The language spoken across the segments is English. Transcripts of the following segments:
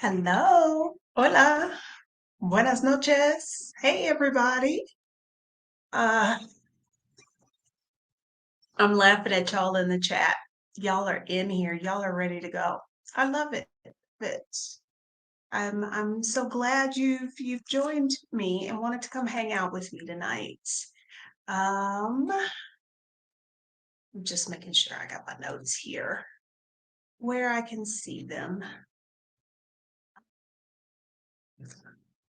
Hello. Hola. Buenas noches. Hey, everybody. Uh, I'm laughing at y'all in the chat. Y'all are in here. Y'all are ready to go. I love it. It's, I'm so glad you've joined me and wanted to come hang out with me tonight. I'm just making sure I got my notes here where I can see them.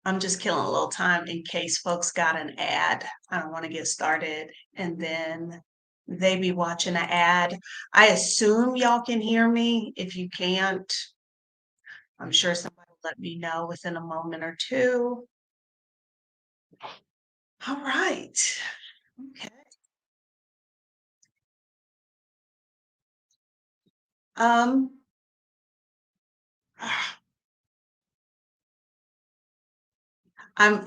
I'm just killing a little time in case folks got an ad. I don't want to get started and then they be watching an ad. I assume y'all can hear me. If you can't, I'm sure somebody will let me know within a moment or two. All right. Okay. Um, I'm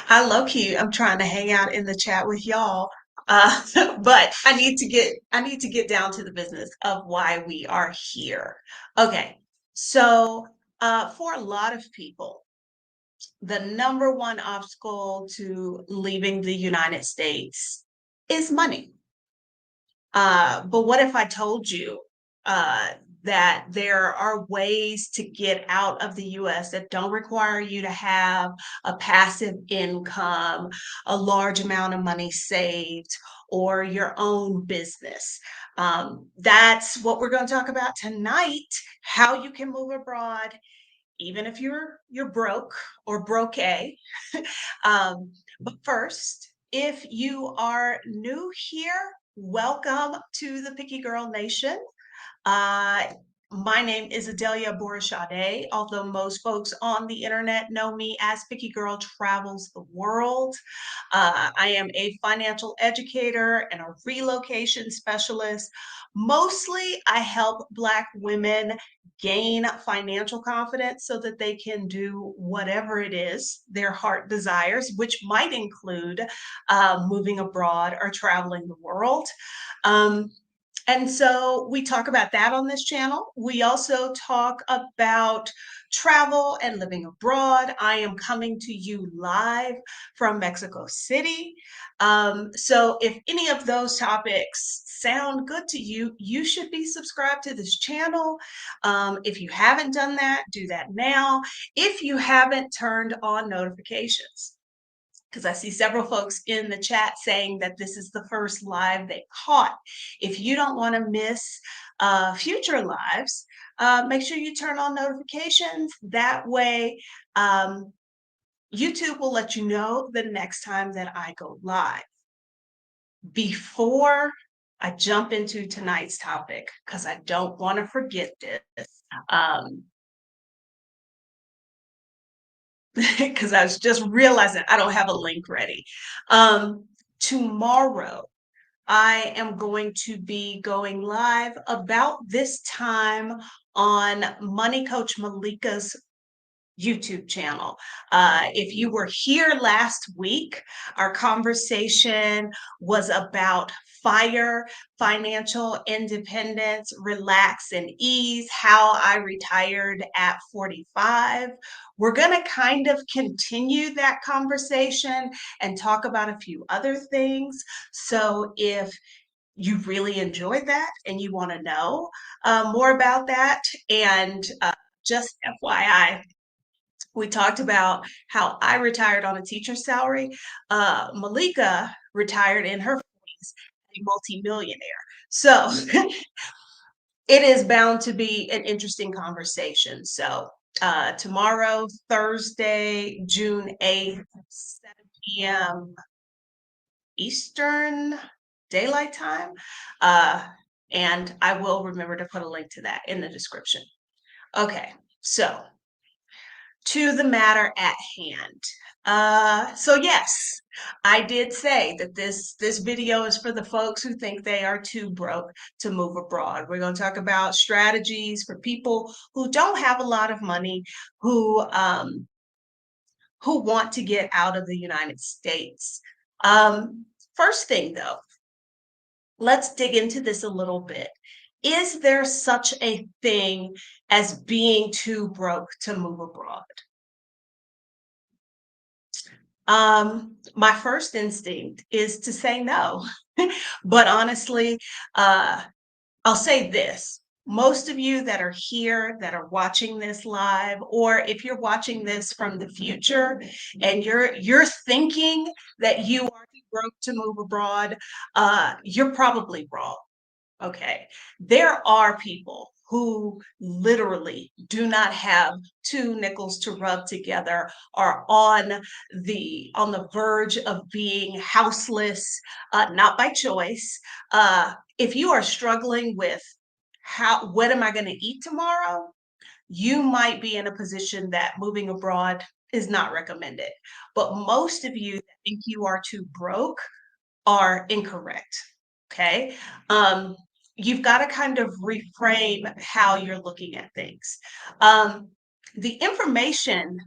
I low key, I'm trying to hang out in the chat with y'all. Uh, but I need to get down to the business of why we are here. Okay. So, for a lot of people, the number one obstacle to leaving the United States is money. But what if I told you uh, that there are ways to get out of the US that don't require you to have a passive income, a large amount of money saved, or your own business? That's what we're going to talk about tonight, how you can move abroad even if you're broke or broke a. But first, if you are new here, welcome to the Picky Girl Nation. Uh, my name is Adelia Borishade, although most folks on the internet know me as Picky Girl Travels the World. I am a financial educator and a relocation specialist. Mostly, I help Black women gain financial confidence so that they can do whatever it is their heart desires, which might include moving abroad or traveling the world. Um, and so we talk about that on this channel. We also talk about travel and living abroad. I am coming to you live from Mexico City. So if any of those topics sound good to you, you should be subscribed to this channel. If you haven't done that, do that now. If you haven't turned on notifications, because I see several folks in the chat saying that this is the first live they caught. If you don't want to miss future lives, make sure you turn on notifications. That way, YouTube will let you know the next time that I go live. Before I jump into tonight's topic, because I don't want to forget this, because I was just realizing I don't have a link ready. Tomorrow, I am going to be going live about this time on Money Coach Malika's YouTube channel. If you were here last week, our conversation was about fire, financial independence, relax and ease, how I retired at 45. We're going to kind of continue that conversation and talk about a few other things. So if you really enjoyed that and you want to know more about that, and just FYI, we talked about how I retired on a teacher's salary. Malika retired in her 40s, a multimillionaire. So it is bound to be an interesting conversation. So tomorrow, Thursday, June 8th, 7 p.m. Eastern Daylight Time. And I will remember to put a link to that in the description. Okay, so to the matter at hand. So yes, I did say that this video is for the folks who think they are too broke to move abroad. We're going to talk about strategies for people who don't have a lot of money, who want to get out of the United States. First thing though, let's dig into this a little bit. Is there such a thing as being too broke to move abroad? My first instinct is to say no. But honestly, uh, I'll say this. Most of you that are here that are watching this live, or if you're watching this from the future and you're thinking that you are too broke to move abroad, you're probably wrong. Okay. There are people who literally do not have two nickels to rub together, are on the verge of being houseless, not by choice. If you are struggling with how what am I going to eat tomorrow, you might be in a position that moving abroad is not recommended. But most of you that think you are too broke are incorrect. Okay. Um, you've got to kind of reframe how you're looking at things. Um, the information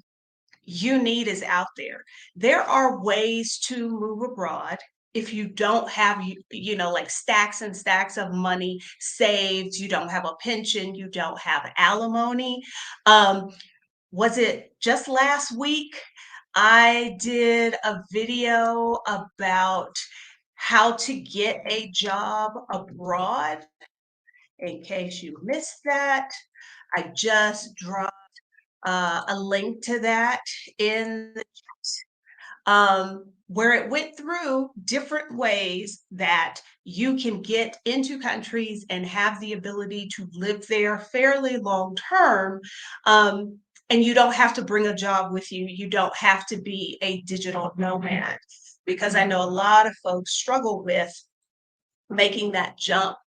you need is out there. There are ways to move abroad if you don't have like stacks and stacks of money saved, you don't have a pension, you don't have alimony. Um, was it just last week? I did a video about how to get a job abroad. In case you missed that, I just dropped a link to that in the where it went through different ways that you can get into countries and have the ability to live there fairly long term. Um, and you don't have to bring a job with you. You don't have to be a digital nomad because I know a lot of folks struggle with making that jump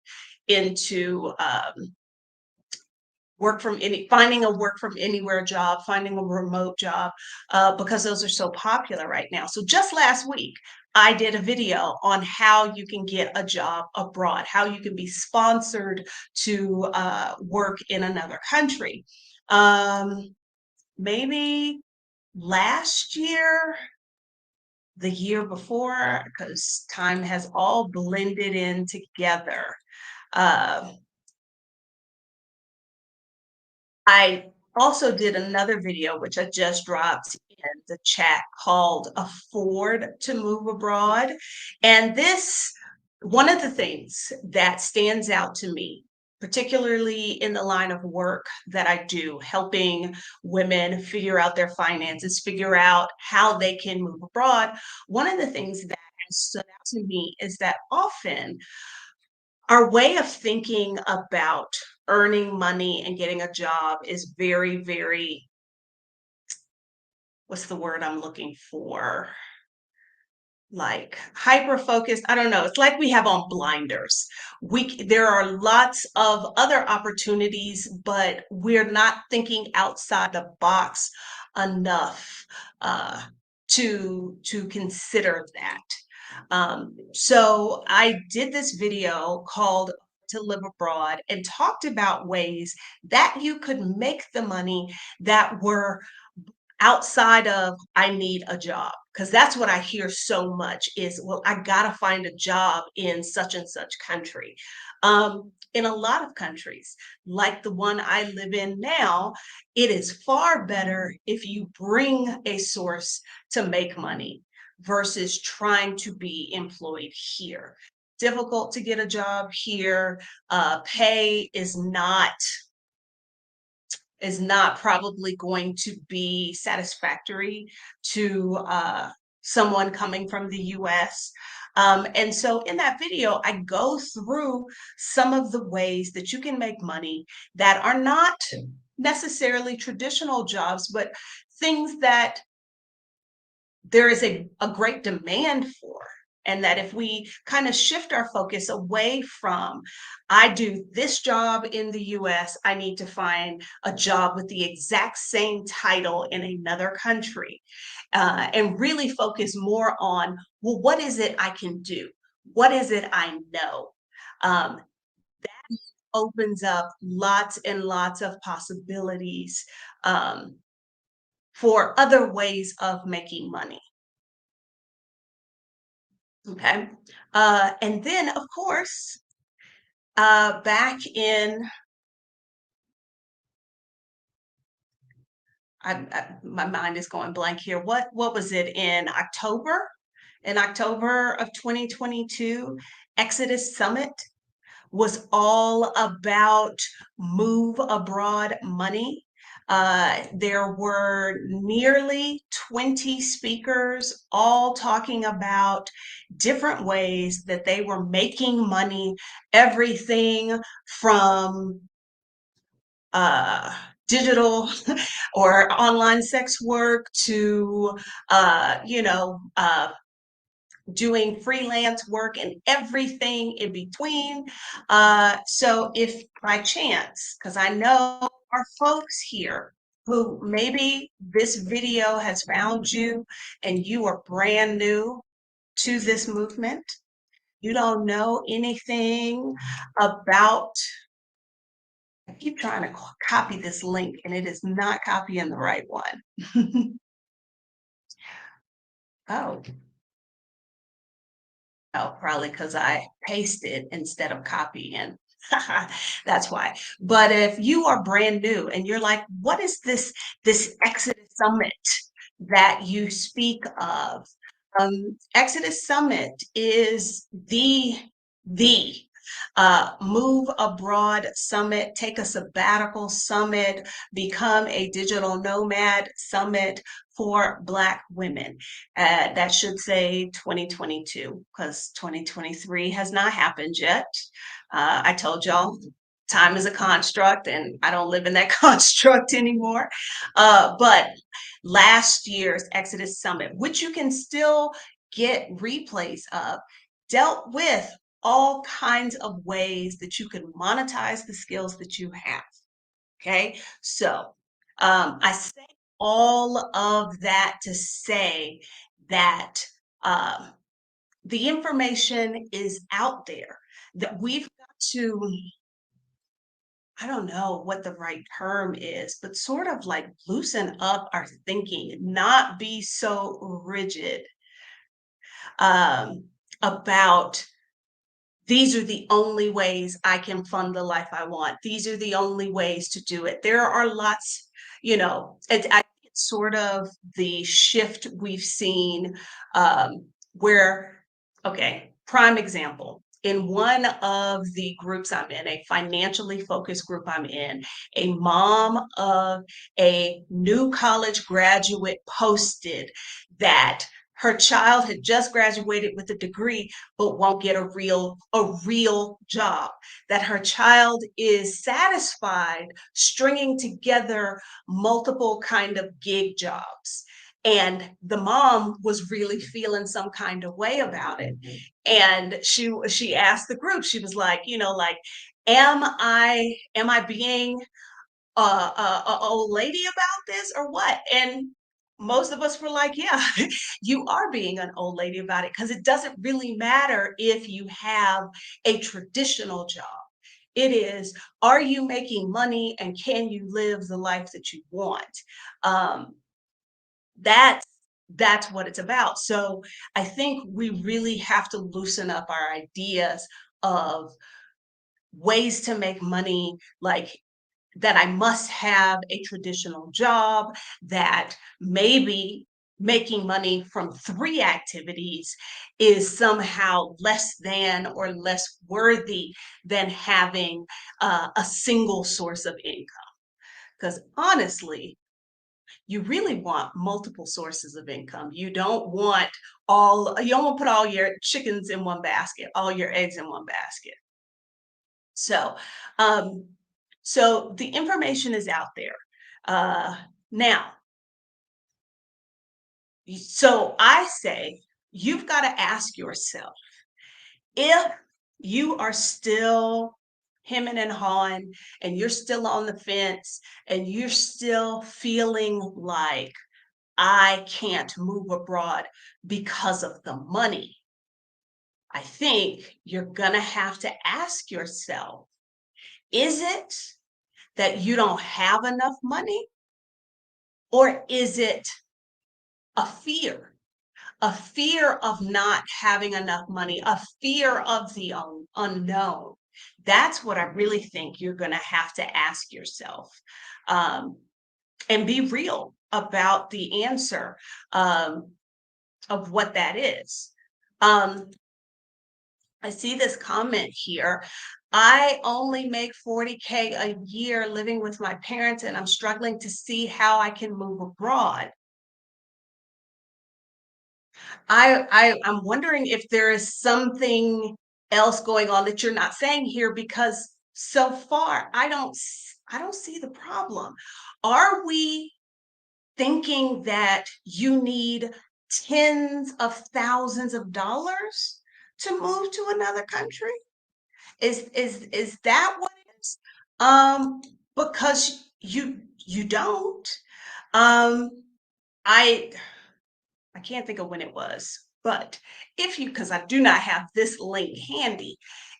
into finding a work from anywhere job, finding a remote job, because those are so popular right now. So just last week, I did a video on how you can get a job abroad, how you can be sponsored to work in another country. Um, Maybe last year, the year before, because time has all blended in together. Uh, I also did another video, which I just dropped in the chat called Afford to Move Abroad. And one of the things that stands out to me, particularly in the line of work that I do, helping women figure out their finances, figure out how they can move abroad. One of the things that has stood out to me is that often our way of thinking about earning money and getting a job is very, very, what's the word I'm looking for? Like hyper focused. I don't know. It's like we have on blinders. There are lots of other opportunities, but we're not thinking outside the box enough uh, to consider that. So I did this video called To Live Abroad and talked about ways that you could make the money that were outside of I need a job. Because that's what I hear so much is, well, I gotta find a job in such and such country. In a lot of countries, like the one I live in now, it is far better if you bring a source to make money versus trying to be employed here. Difficult to get a job here. Pay is not probably going to be satisfactory to someone coming from the US. And so in that video, I go through some of the ways that you can make money that are not necessarily traditional jobs, but things that there is a great demand for. And that if we kind of shift our focus away from, I do this job in the US, I need to find a job with the exact same title in another country, and really focus more on, well, what is it I can do? What is it I know? Um, Opens up lots and lots of possibilities um, for other ways of making money. Okay. And then, of course, Back in, my mind is going blank here. What was it in October? In October of 2022, Exodus Summit was all about move abroad money. There were nearly 20 speakers, all talking about different ways that they were making money, everything from uh, digital or online sex work to, doing freelance work and everything in between. So if by chance, because I know our folks here who maybe this video has found you and you are brand new to this movement, you don't know anything about, I keep trying to copy this link and it is not copying the right one. Oh, oh, probably because I pasted instead of copying. That's why. But if you are brand new and you're like, what is this Exodus Summit that you speak of? Exodus Summit is the move abroad summit, take a sabbatical summit, become a digital nomad summit for Black women. That should say 2022 because 2023 has not happened yet. I told y'all time is a construct and I don't live in that construct anymore. But last year's Exodus Summit, which you can still get replays of, dealt with all kinds of ways that you can monetize the skills that you have. Okay, so I say all of that to say that um, the information is out there, that we've got to, I don't know what the right term is, but sort of like loosen up our thinking, not be so rigid um, about these are the only ways I can fund the life I want. These are the only ways to do it. There are lots, I think it's sort of the shift we've seen where, okay, prime example. In one of the groups I'm in, a financially focused group I'm in, a mom of a new college graduate posted that her child had just graduated with a degree but won't get a real job, that her child is satisfied stringing together multiple kind of gig jobs, and the mom was really feeling some kind of way about it. And she asked the group, she was like, like, am I being a old lady about this or what? And most of us were like, yeah, you are being an old lady about it because it doesn't really matter if you have a traditional job. It is, are you making money and can you live the life that you want? Um, that's that's what it's about. So I think we really have to loosen up our ideas of ways to make money, like that I must have a traditional job, that maybe making money from three activities is somehow less than or less worthy than having a single source of income. Because honestly, you really want multiple sources of income. You don't want to put all your chickens in one basket, all your eggs in one basket. So, um, so the information is out there. Uh, Now, so I say you've got to ask yourself if you are still hemming and hawing and you're still on the fence and you're still feeling like I can't move abroad because of the money. I think you're going to have to ask yourself, is it that you don't have enough money? Or is it a fear? A fear of not having enough money, a fear of the unknown. That's what I really think you're going to have to ask yourself, um, and be real about the answer, um, of what that is. Um, I see this comment here. I only make 40K a year living with my parents, and I'm struggling to see how I can move abroad. I'm wondering if there is something else going on that you're not saying here, because so far I don't see the problem. Are we thinking that you need tens of thousands of dollars to move to another country? Is that what it is? Because you don't. Um, I I can't think of when it was, but if you, because I do not have this link handy,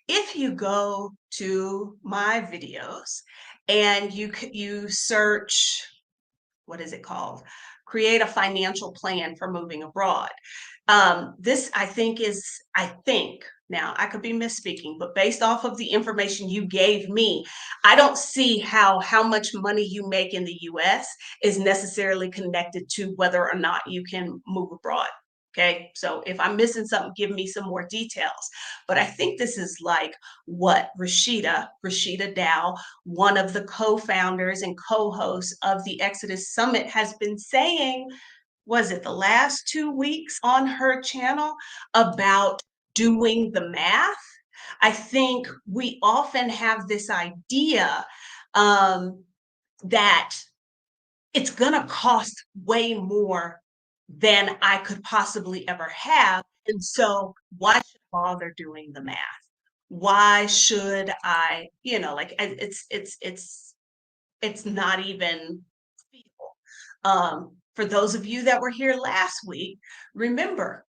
if you go to my videos and you search, what is it called? Create a financial plan for moving abroad. This I think, now I could be misspeaking, but based off of the information you gave me, I don't see how much money you make in the US is necessarily connected to whether or not you can move abroad. Okay, so if I'm missing something, give me some more details. But I think this is like what Rashida Dow, one of the co-founders and co-hosts of the Exodus Summit, has been saying, was it the last 2 weeks on her channel, about doing the math. I think we often have this idea, um, that it's going to cost way more than I could possibly ever have. And so why should I bother doing the math? Why should I, like it's not even feasible. For those of you that were here last week, remember,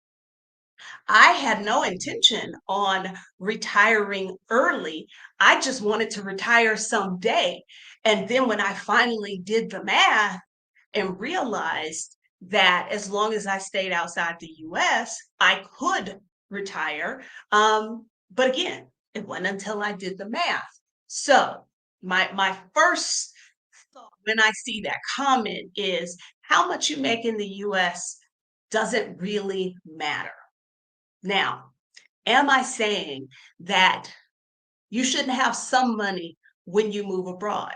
I had no intention on retiring early. I just wanted to retire someday. And then when I finally did the math and realized that as long as I stayed outside the US, I could retire. But again, it wasn't until I did the math. So my first thought when I see that comment is, how much you make in the US doesn't really matter. Now, am I saying that you shouldn't have some money when you move abroad?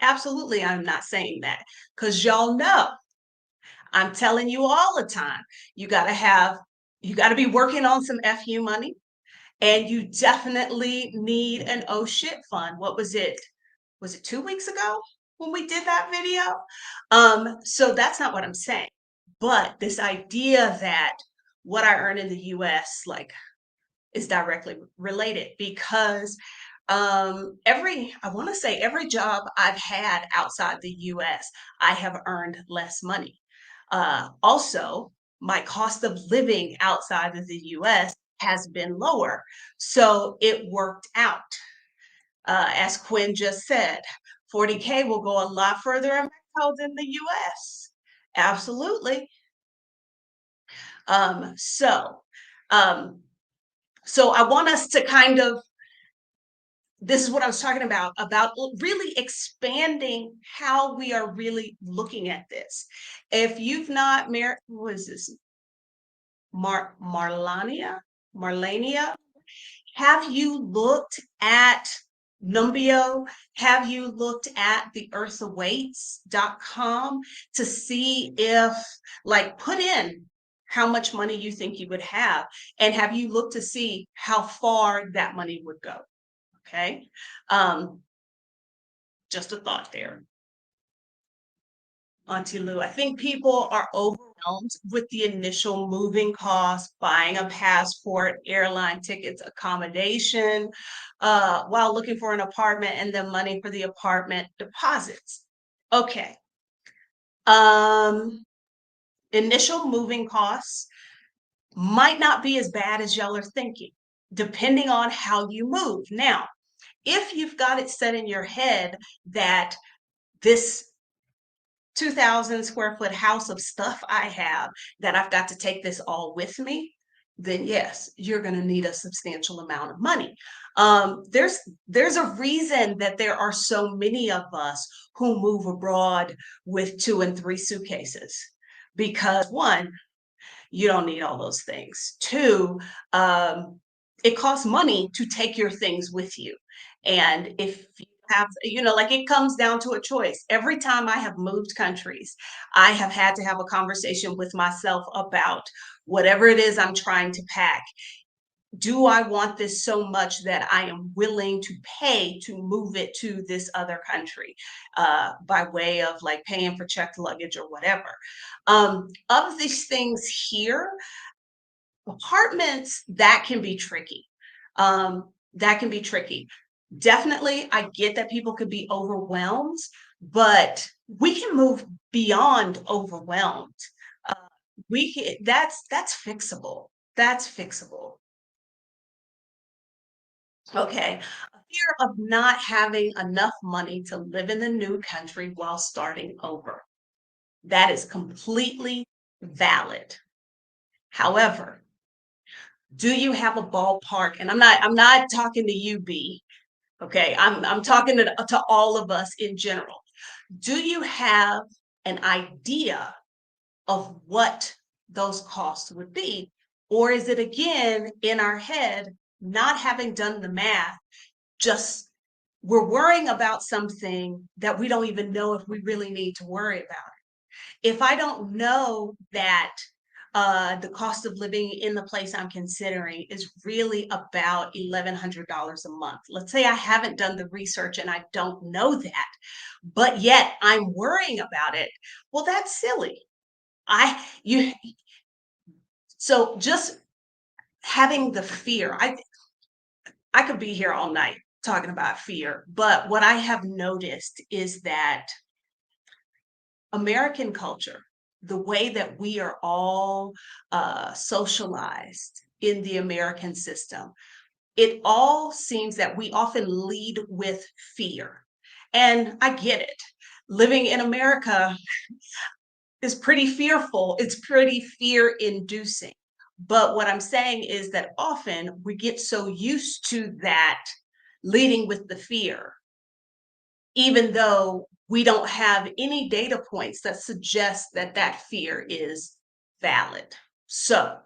Absolutely, I'm not saying that, because y'all know I'm telling you all the time, you got to have, you got to be working on some FU money, and you definitely need an oh shit fund. What was it? Was it 2 weeks ago when we did that video? So that's not what I'm saying. But this idea that what I earn in the US, like, is directly related, because I want to say every job I've had outside the US, I have earned less money. Also, my cost of living outside of the US has been lower. So it worked out. As Quinn just said, 40K will go a lot further in Mexico than the US. Absolutely. Um, so, um, so I want us to kind of, this is what I was talking about really expanding how we are really looking at this. If you've not who is this? Marlania? Have you looked at Numbeo? Have you looked at the earthawaits.com to see if, like, put in how much money you think you would have, and have you looked to see how far that money would go? Okay. Um, just a thought there. Auntie Lou, I think people are overwhelmed with the initial moving costs, buying a passport, airline tickets, accommodation, while looking for an apartment, and then money for the apartment deposits. Okay. Um, Initial moving costs might not be as bad as y'all are thinking, depending on how you move. Now, if you've got it set in your head that this 2,000 square foot house of stuff I have, that I've got to take this all with me, then yes, you're going to need a substantial amount of money. There's a reason that there are so many of us who move abroad with 2 and 3 suitcases. Because one, you don't need all those things. Two, it costs money to take your things with you. And if you have, like it comes down to a choice. Every time I have moved countries, I have had to have a conversation with myself about whatever it is I'm trying to pack. Do I want this so much that I am willing to pay to move it to this other country, by way of like paying for checked luggage or whatever? Of these things here, apartments, that can be tricky. That can be tricky. Definitely, I get that people could be overwhelmed, but we can move beyond overwhelmed. Uh, we can, that's fixable. That's fixable. Okay. A fear of not having enough money to live in the new country while starting over. That is completely valid. However, do you have a ballpark? And I'm not talking to you, B. Okay. I'm talking to all of us in general. Do you have an idea of what those costs would be? Or is it again in our head, not having done the math, just we're worrying about something that we don't even know if we really need to worry about? If I don't know that the cost of living in the place I'm considering is really about $1,100 a month. Let's say I haven't done the research and I don't know that, but yet I'm worrying about it. Well, that's silly. I you so just having the fear. I could be here all night talking about fear, but what I have noticed is that American culture, the way that we are all socialized in the American system, it all seems that we often lead with fear. And I get it. Living in America is pretty fearful, it's pretty fear inducing. But what I'm saying is that often we get so used to that leading with the fear, even though we don't have any data points that suggest that that fear is valid. So,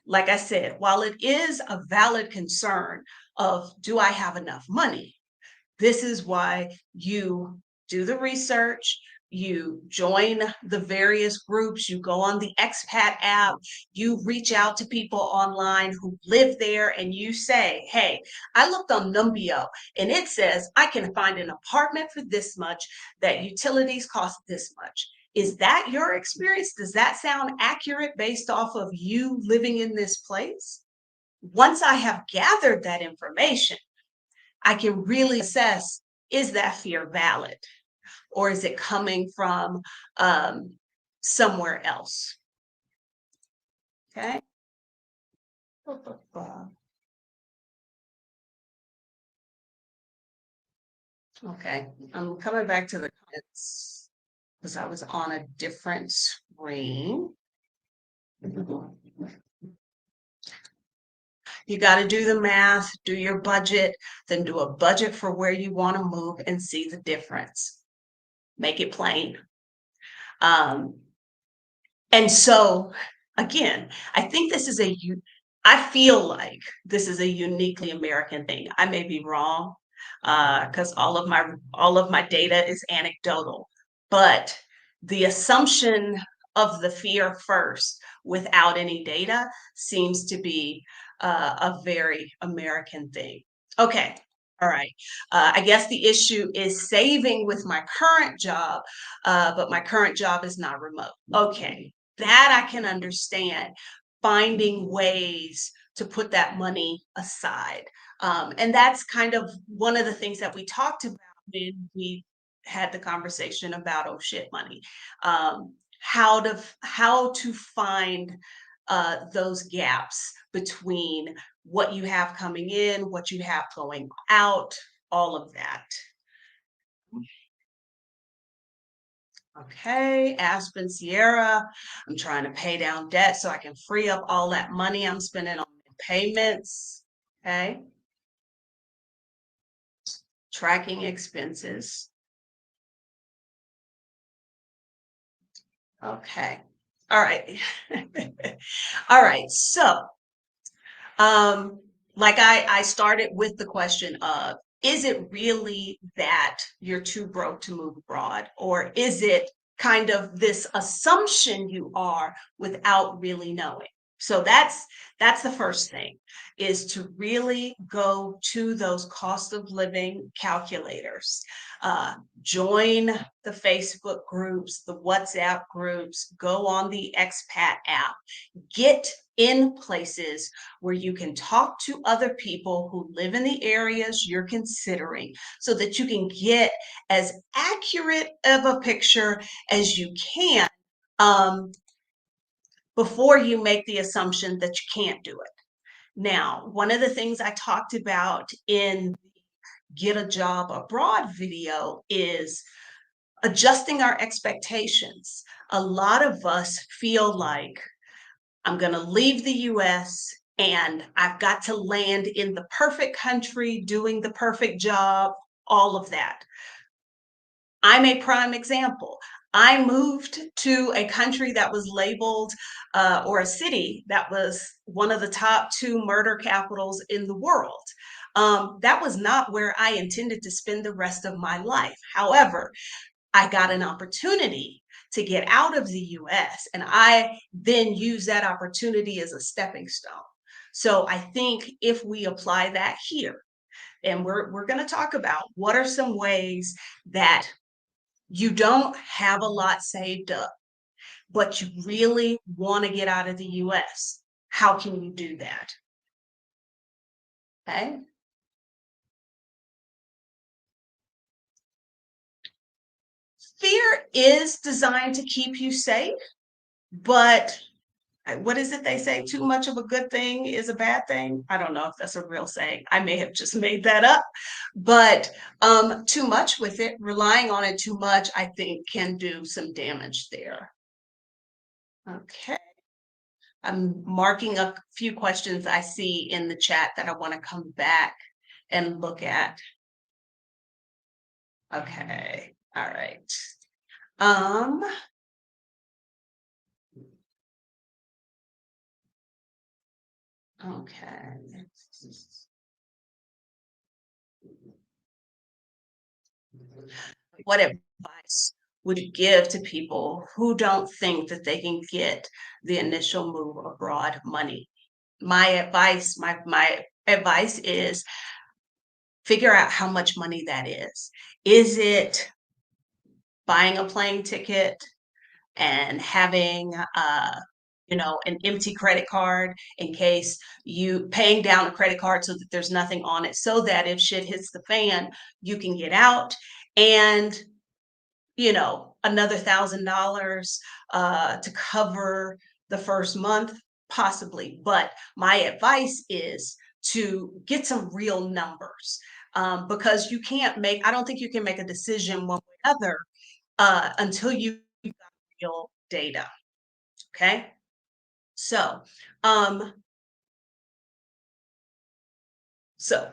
like I said, while it is a valid concern of do I have enough money, this is why you do the research, you join the various groups, you go on the expat app, you reach out to people online who live there, and you say, hey, I looked on Numbeo and it says I can find an apartment for this much, that utilities cost this much. Is that your experience? Does that sound accurate based off of you living in this place? Once I have gathered that information, I can really assess, is that fear valid or is it coming from um, somewhere else? Okay. Okay. I'm coming back to the comments because I was on a different screen. You got to do the math, do your budget, then do a budget for where you want to move and see the difference. Make it plain. Um, And so, again, I think this is I feel like this is a uniquely American thing. I may be wrong, because all of my data is anecdotal, but the assumption of the fear first without any data seems to be a very American thing. Okay, all right. I guess the issue is saving with my current job, but my current job is not remote. Okay, that I can understand, finding ways to put that money aside. And that's kind of one of the things that we talked about when we had the conversation about oh shit money. How to find those gaps between what you have coming in, what you have going out, all of that. Okay, Aspen Sierra. I'm trying to pay down debt so I can free up all that money I'm spending on payments. Okay, tracking expenses. Okay, all right. All right, so um, like I started with the question of, is it really that you're too broke to move abroad? Or is it kind of this assumption you are without really knowing? So that's the first thing, is to really go to those cost of living calculators. Uh, Join the Facebook groups, the WhatsApp groups, go on the expat app, get in places where you can talk to other people who live in the areas you're considering so that you can get as accurate of a picture as you can, um, before you make the assumption that you can't do it. Now, one of the things I talked about in Get a Job Abroad video is adjusting our expectations. A lot of us feel like, I'm going to leave the US and I've got to land in the perfect country, doing the perfect job, all of that. I'm a prime example. I moved to a country that was labeled, or a city that was one of the top two murder capitals in the world. That was not where I intended to spend the rest of my life. However, I got an opportunity to get out of the US, and I then use that opportunity as a stepping stone. So I think if we apply that here, and we're going to talk about what are some ways that you don't have a lot saved up, but you really want to get out of the US. How can you do that? Okay. Fear is designed to keep you safe, but what is it they say? Too much of a good thing is a bad thing. I don't know if that's a real saying. I may have just made that up, but too much with it, relying on it too much, I think can do some damage there. Okay. I'm marking a few questions I see in the chat that I want to come back and look at. Okay. All right. Um, okay. What advice would you give to people who don't think that they can get the initial move abroad money? My advice is figure out how much money that is. Is it buying a plane ticket and having an empty credit card in case you paying down a creded card so that there's nothing on it, so that if shit hits the fan, you can get out, and another $1,000 to cover the first month, possibly. But my advice is to get some real numbers, because I don't think you can make a decision one way or other until you got real data. Okay. So, um, so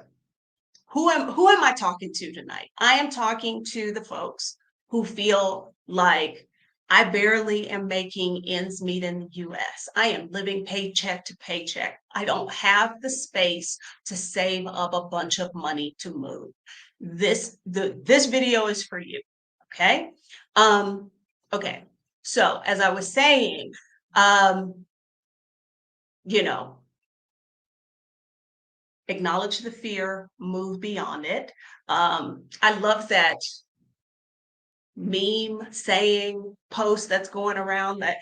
who am I talking to tonight? I am talking to the folks who feel like I barely am making ends meet in the US. I am living paycheck to paycheck. I don't have the space to save up a bunch of money to move. This video is for you. Okay. Um, okay. So as I was saying, um, you know, acknowledge the fear, move beyond it. I love that meme saying post that's going around that,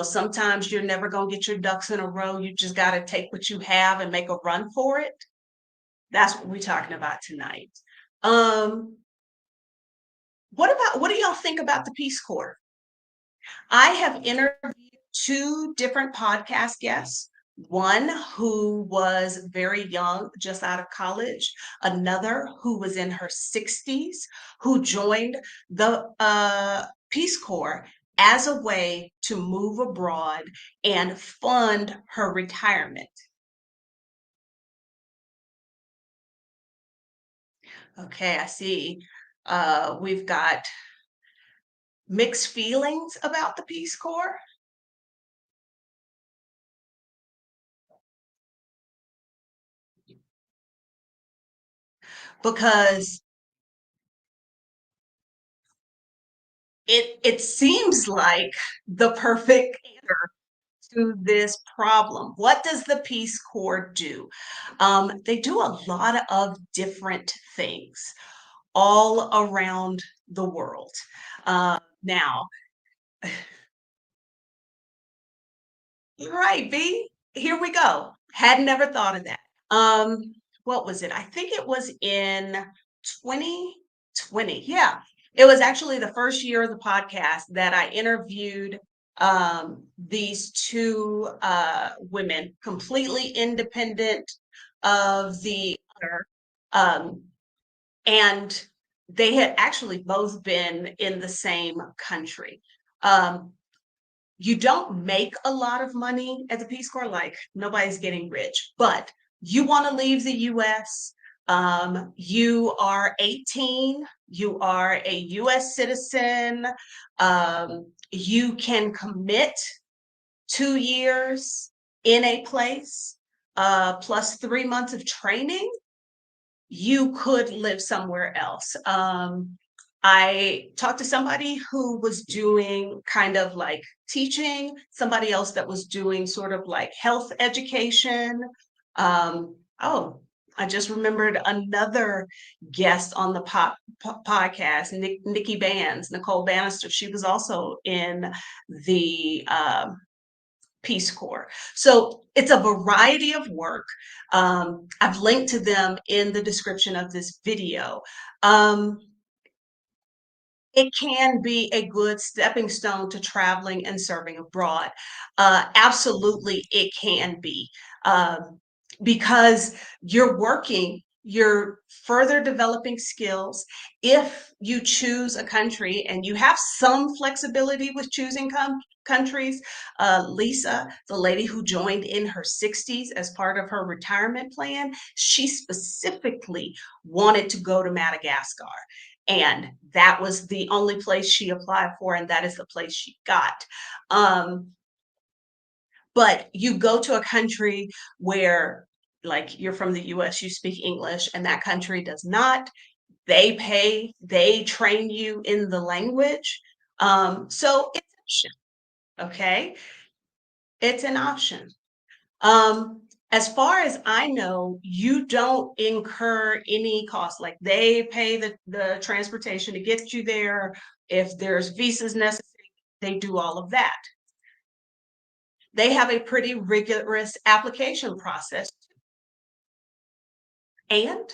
sometimes you're never going to get your ducks in a row. You just got to take what you have and make a run for it. That's what we're talking about tonight. Um, what do y'all think about the Peace Corps? I have interviewed two different podcast guests. One who was very young, just out of college, another who was in her 60s, who joined the Peace Corps as a way to move abroad and fund her retirement. Okay, I see. We've got mixed feelings about the Peace Corps because it seems like the perfect answer to this problem. What does the Peace Corps do? They do a lot of different things all around the world. Now, right, B, here we go. Had never thought of that. Um, what was it? I think it was in 2020. Yeah. It was actually the first year of the podcast that I interviewed these two women, completely independent of the other. Um, and they had actually both been in the same country. Um, you don't make a lot of money as a Peace Corps, like nobody's getting rich, but you want to leave the US, you are 18, you are a US citizen, you can commit 2 years in a place, plus 3 months of training, you could live somewhere else. I talked to somebody who was doing kind of like teaching, somebody else that was doing sort of like health education. Oh, I just remembered another guest on the podcast, Nikki Bands, Nicole Bannister. She was also in the Peace Corps. So it's a variety of work. I've linked to them in the description of this video. Um, it can be a good stepping stone to traveling and serving abroad. Absolutely, it can be. Because you're working, you're further developing skills. If you choose a country and you have some flexibility with choosing countries, Lisa, the lady who joined in her 60s as part of her retirement plan, she specifically wanted to go to Madagascar. And that was the only place she applied for, and that is the place she got. Um, but you go to a country where, like, you're from the US, you speak English, and that country does not. They pay, they train you in the language. So it's an option, okay? It's an option. As far as I know, you don't incur any cost. Like they pay the transportation to get you there. If there's visas necessary, they do all of that. They have a pretty rigorous application process. And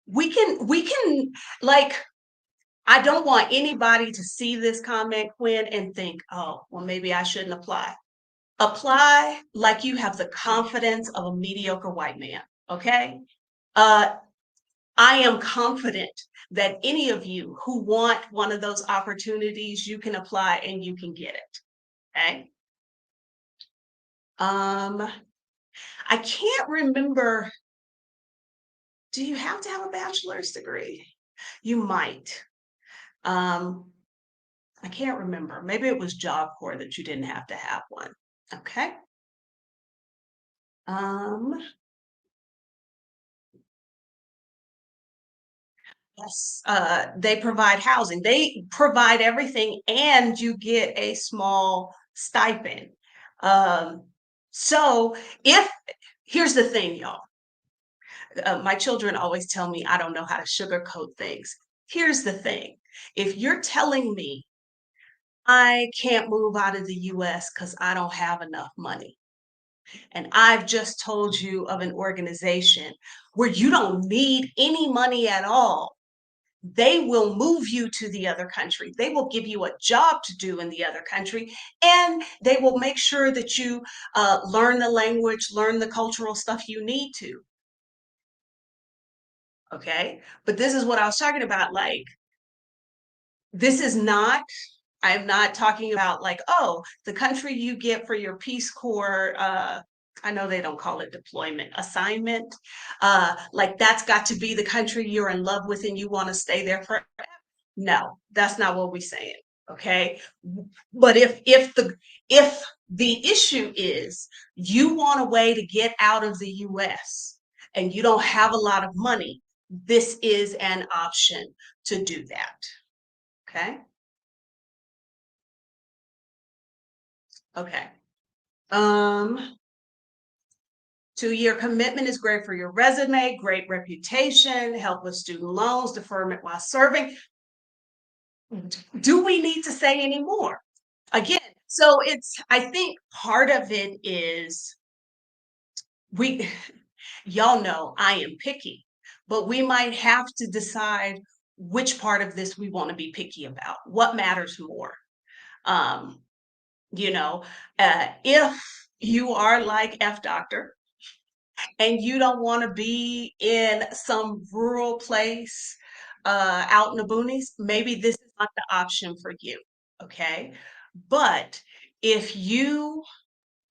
we can like I don't want anybody to see this comment, Quinn, and think, oh, well, maybe I shouldn't apply. Apply like you have the confidence of a mediocre white man. Okay. Uh, I am confident that any of you who want one of those opportunities, you can apply and you can get it. Okay. Um, I can't remember. Do you have to have a bachelor's degree? You might. Um, I can't remember. Maybe it was Job Corps that you didn't have to have one. Okay. Um, yes, they provide housing. They provide everything, and you get a small stipend. Um, so if here's the thing, y'all. My children always tell me I don't know how to sugarcoat things. Here's the thing. If you're telling me I can't move out of the US because I don't have enough money, and I've just told you of an organization where you don't need any money at all, they will move you to the other country. They will give you a job to do in the other country, and they will make sure that you learn the language, learn the cultural stuff you need to. Okay. But this is what I was talking about. Like, this is not. I'm not talking about like, oh, the country you get for your Peace Corps, I know they don't call it deployment, assignment. Like that's got to be the country you're in love with and you want to stay there for. No, that's not what we're saying. Okay. But if the issue is you want a way to get out of the US and you don't have a lot of money, this is an option to do that. Okay. Okay. Um, 2-year commitment is great for your resume, great reputation, help with student loans, deferment while serving. Do we need to say any more? Again, so I think part of it is we, y'all know I am picky, but we might have to decide which part of this we want to be picky about. What matters more? Um, you know, if you are like F Doctor, and you don't want to be in some rural place out in the boonies, maybe this is not the option for you. Okay. But if you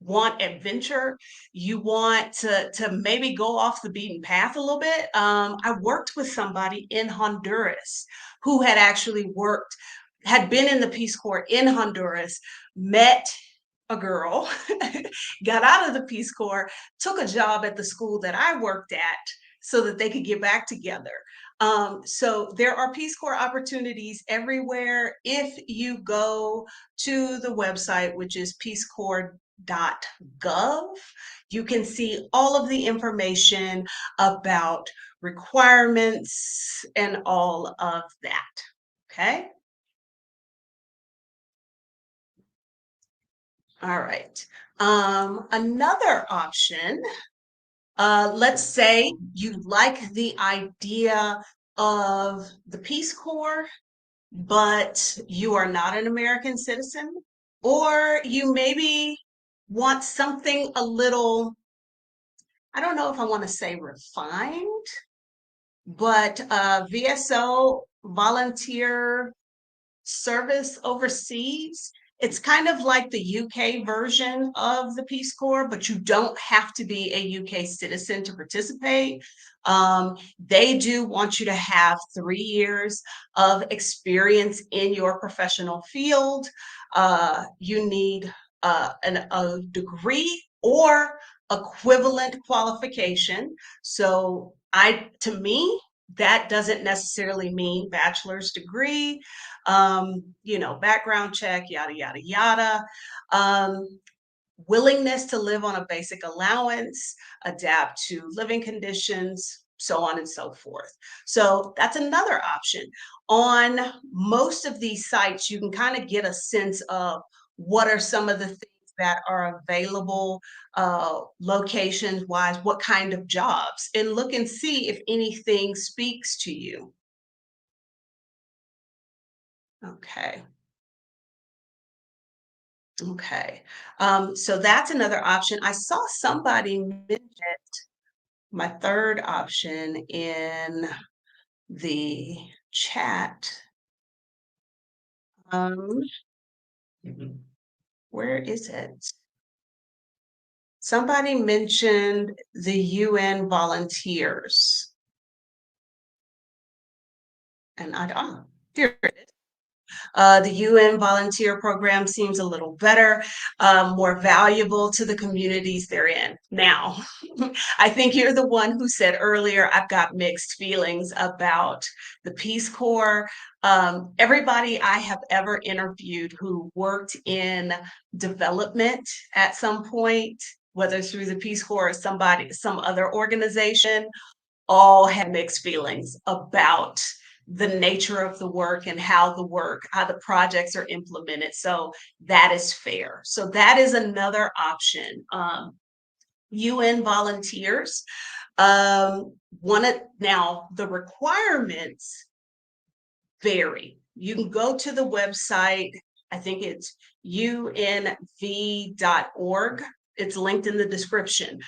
want adventure, you want to maybe go off the beaten path a little bit. I worked with somebody in Honduras who had actually had been in the Peace Corps in Honduras, met a girl, got out of the Peace Corps, took a job at the school that I worked at so that they could get back together. So there are Peace Corps opportunities everywhere. If you go to the website, which is peacecorps.gov, you can see all of the information about requirements and all of that. Okay. All right. Another option, let's say you like the idea of the Peace Corps, but you are not an American citizen, or you maybe want something a little, I don't know if I want to say refined, but VSO, volunteer service overseas. It's kind of like the UK version of the Peace Corps, but you don't have to be a UK citizen to participate. They do want you to have 3 years of experience in your professional field. You need a degree or equivalent qualification. So to me, that doesn't necessarily mean bachelor's degree, background check, yada, yada, yada. Um, Willingness to live on a basic allowance, adapt to living conditions, so on and so forth. So that's another option. On most of these sites, you can kind of get a sense of what are some of the things that are available, locations wise, what kind of jobs, and look and see if anything speaks to you. Okay. Okay. So that's another option. I saw somebody mention my third option in the chat. Um, where is it? Somebody mentioned the UN volunteers, and here it is. The UN volunteer program seems a little better, more valuable to the communities they're in. Now, I think you're the one who said earlier, I've got mixed feelings about the Peace Corps. Everybody I have ever interviewed who worked in development at some point, whether through the Peace Corps or some other organization, all had mixed feelings about the nature of the work and how the projects are implemented. So that is fair. So that is another option. UN volunteers. Now the requirements vary. You can go to the website. I think it's unv.org It's linked in the description.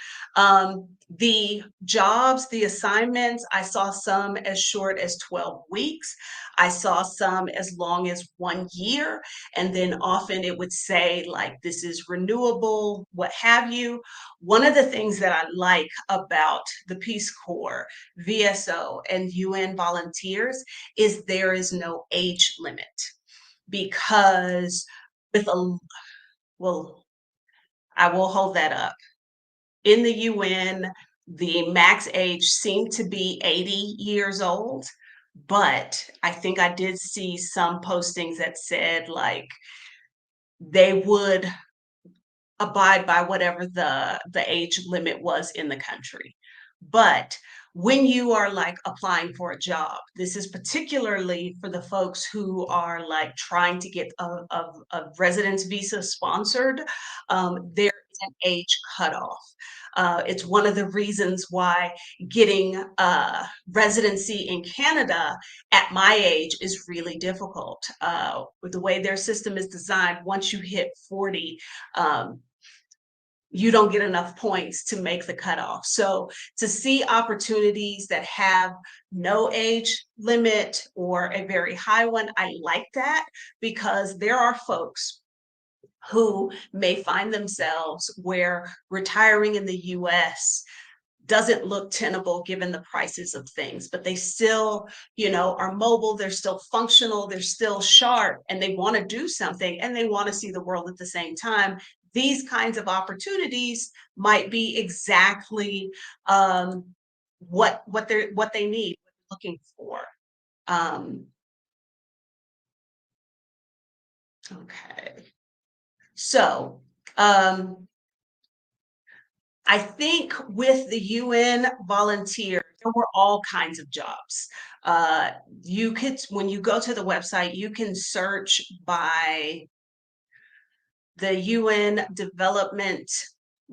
The jobs, the assignments, I saw some as short as 12 weeks. I saw some as long as 1 year. And then often it would say, like, this is renewable, what have you. One of the things that I like about the Peace Corps, VSO, and UN volunteers is there is no age limit because with a, well, I will hold that up. In the UN, the max age seemed to be 80 years old, but I think I did see some postings that said like they would abide by whatever the age limit was in the country. But when you are like applying for a job, this is particularly for the folks who are like trying to get a residence visa sponsored, there is an age cutoff. It's one of the reasons why getting residency in Canada at my age is really difficult. With the way their system is designed, once you hit 40, um, you don't get enough points to make the cutoff. So to see opportunities that have no age limit or a very high one, I like that because there are folks who may find themselves where retiring in the US doesn't look tenable given the prices of things, but they still, are mobile, they're still functional, they're still sharp, and they want to do something and they want to see the world at the same time. These kinds of opportunities might be exactly what they need, what they're looking for. Um, okay, so I think with the UN volunteer, there were all kinds of jobs. Uh, you could, when you go to the website, you can search by the UN development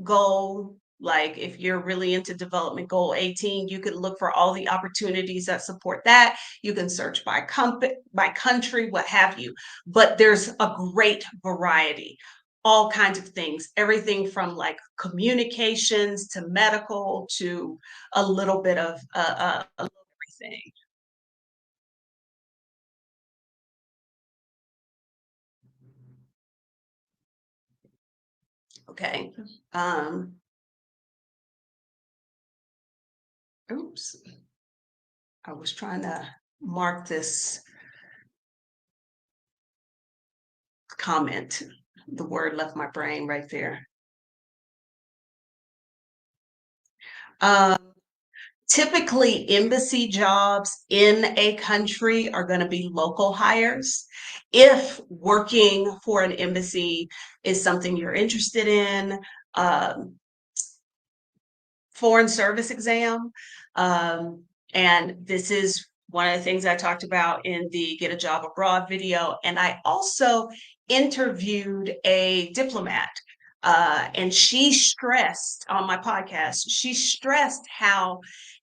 goal. Like if you're really into development goal 18, you could look for all the opportunities that support that. You can search by country, what have you. But there's a great variety, all kinds of things, everything from like communications to medical to a little bit of a little everything. Okay. Um, oops. I was trying to mark this comment. The word left my brain right there. Um, Typically, embassy jobs in a country are going to be local hires. If working for an embassy is something you're interested in, um, foreign service exam. And this is one of the things I talked about in the Get a Job Abroad video. And I also interviewed a diplomat. And she stressed on my podcast, she stressed how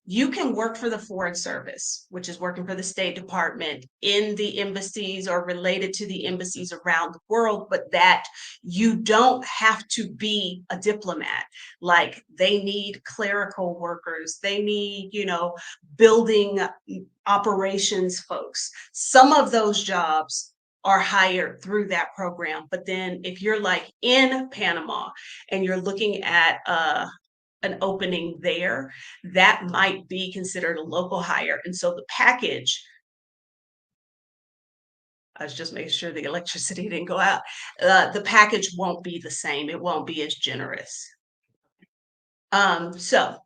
you can work for the Foreign Service, which is working for the State Department in the embassies or related to the embassies around the world, but that you don't have to be a diplomat. Like they need clerical workers, they need, building operations folks. Some of those jobs are hired through that program. But then if you're like in Panama and you're looking at an opening there, that might be considered a local hire. And so the package, I was just making sure the electricity didn't go out. The package won't be the same. It won't be as generous. So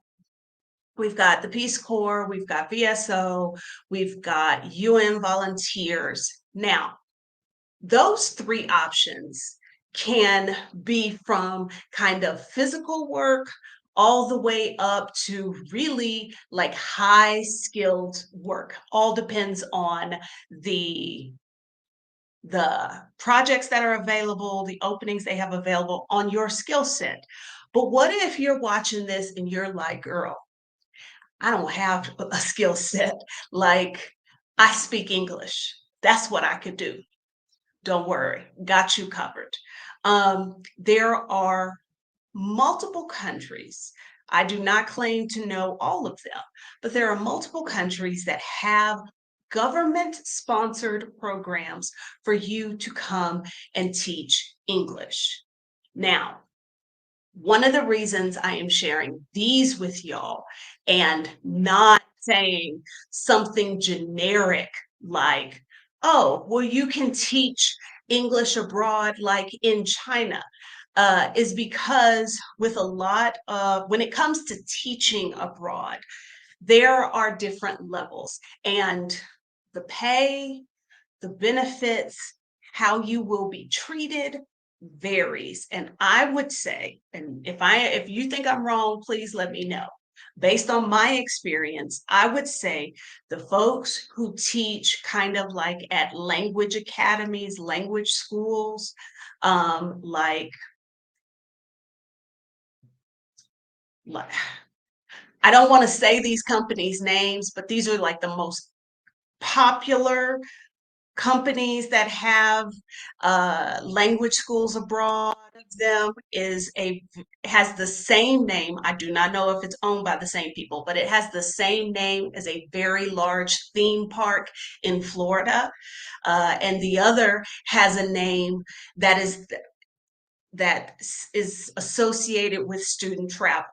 we've got the Peace Corps, we've got VSO, we've got UN volunteers. Now, those three options can be from kind of physical work all the way up to really like high skilled work. All depends on the the projects that are available, the openings they have available on your skill set. But what if you're watching this and you're like, girl, I don't have a skill set. Like, I speak English. That's what I could do. Don't worry, got you covered. There are multiple countries. I do not claim to know all of them, but there are multiple countries that have government sponsored programs for you to come and teach English. Now, one of the reasons I am sharing these with y'all and not saying something generic like, oh, well, you can teach English abroad like in China, is because with a lot of, when it comes to teaching abroad, there are different levels and the pay, the benefits, how you will be treated varies. And I would say, and if you think I'm wrong, please let me know. Based on my experience, I would say the folks who teach kind of like at language academies, language schools, like like I don't want to say these companies' names, but these are like the most popular companies that have language schools abroad. Of them is a has the same name. I do not know if it's owned by the same people, but it has the same name as a very large theme park in Florida, and the other has a name that is associated with student travel.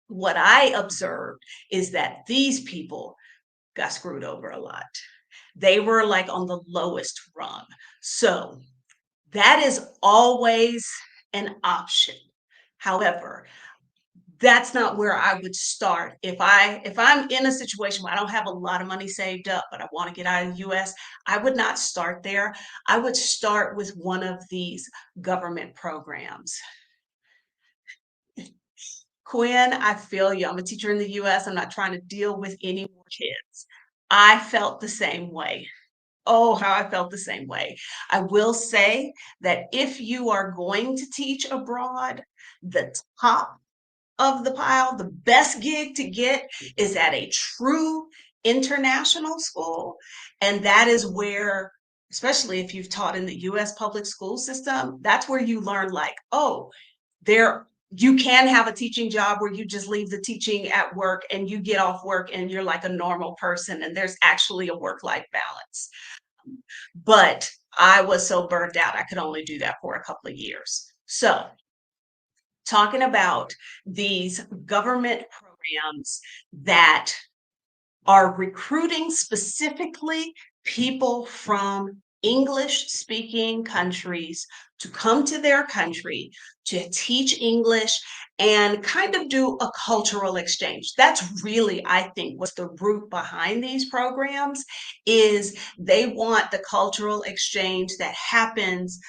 What I observed is that these people got screwed over a lot. They were like on the lowest rung. So that is always an option. However, that's not where I would start. If I'm in a situation where I don't have a lot of money saved up, but I want to get out of the US, I would not start there. I would start with one of these government programs. Quinn, I feel you. I'm a teacher in the US. I'm not trying to deal with any more kids. I felt the same way. Oh, how I felt the same way. I will say that if you are going to teach abroad, the top of the pile, the best gig to get is at a true international school. And that is where, especially if you've taught in the US public school system, that's where you learn like, oh, there you can have a teaching job where you just leave the teaching at work and you get off work and you're like a normal person and there's actually a work-life balance. But I was so burned out, I could only do that for a couple of years. So, talking about these government programs that are recruiting specifically people from English speaking countries to come to their country to teach English and kind of do a cultural exchange. That's really, I think, what's the root behind these programs is they want the cultural exchange that happens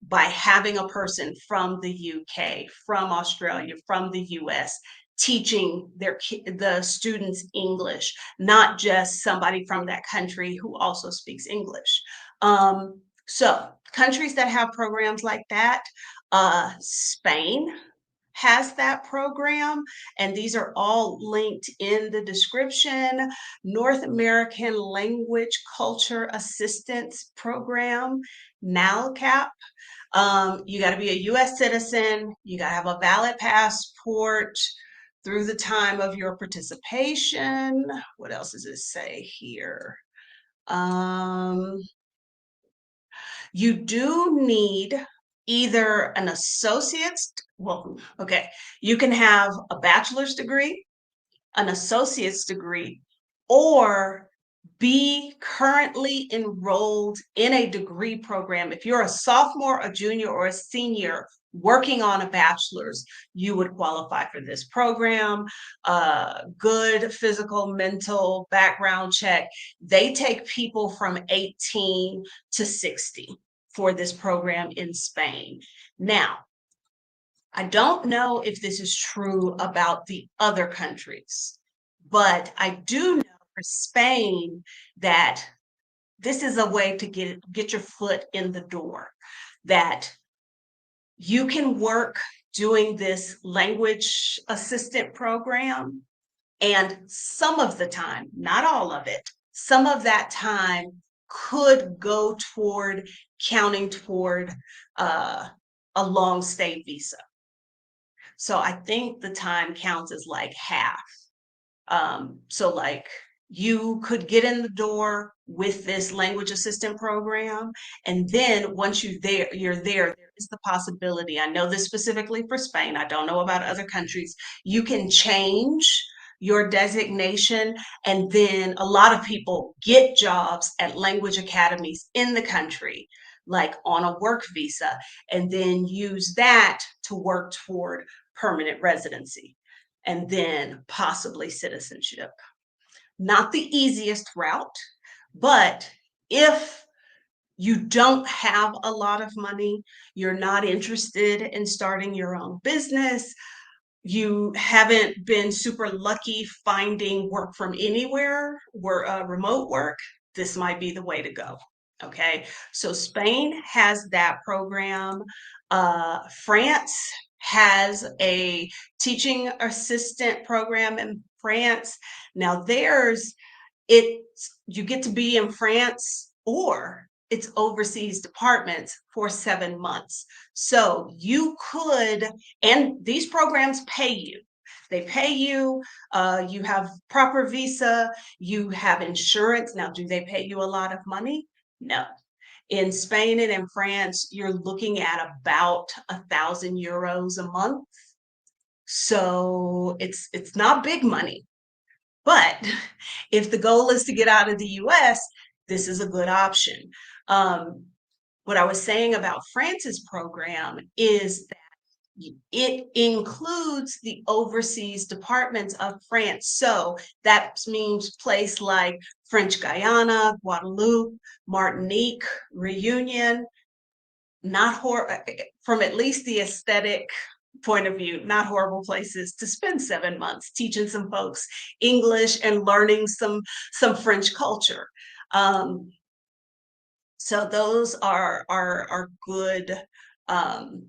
by having a person from the UK, from Australia, from the US teaching the students English, not just somebody from that country who also speaks English. So countries that have programs like that, Spain has that program, and these are all linked in the description. North American Language Culture Assistance Program, NALCAP. You got to be a US citizen, you got to have a valid passport through the time of your participation. What else does it say here? Um, you do need either an associate's, well, okay, you can have a bachelor's degree, an associate's degree, or be currently enrolled in a degree program. If you're a sophomore, a junior, or a senior working on a bachelor's, you would qualify for this program. Good physical, mental background check. They take people from 18 to 60 for this program in Spain. Now, I don't know if this is true about the other countries, but I do know for Spain that this is a way to get your foot in the door, that you can work doing this language assistant program, and some of the time, not all of it, some of that time could go toward counting toward uh, a long stay visa. So I think the time counts as like half. So like you could get in the door with this language assistant program, and then once you're there, there is the possibility. I know this specifically for Spain. I don't know about other countries. You can change your designation, and then a lot of people get jobs at language academies in the country, like on a work visa, and then use that to work toward permanent residency and then possibly citizenship. Not the easiest route, but if you don't have a lot of money, you're not interested in starting your own business, you haven't been super lucky finding work from anywhere, remote work, this might be the way to go. Okay, so Spain has that program. France has a teaching assistant program in France. Now, there's it's you get to be in France or it's overseas departments for 7 months. So you could, and these programs pay you. They pay you, you have proper visa, you have insurance. Now, do they pay you a lot of money? No. In Spain and in France, you're looking at about €1,000 a month. So it's not big money. But if the goal is to get out of the US, this is a good option. Um, what I was saying about France's program is that it includes the overseas departments of France. So that means place like French Guiana, Guadeloupe, Martinique, Reunion, not from at least the aesthetic point of view, not horrible places to spend 7 months teaching some folks English and learning some French culture. Um, so those are good. Um,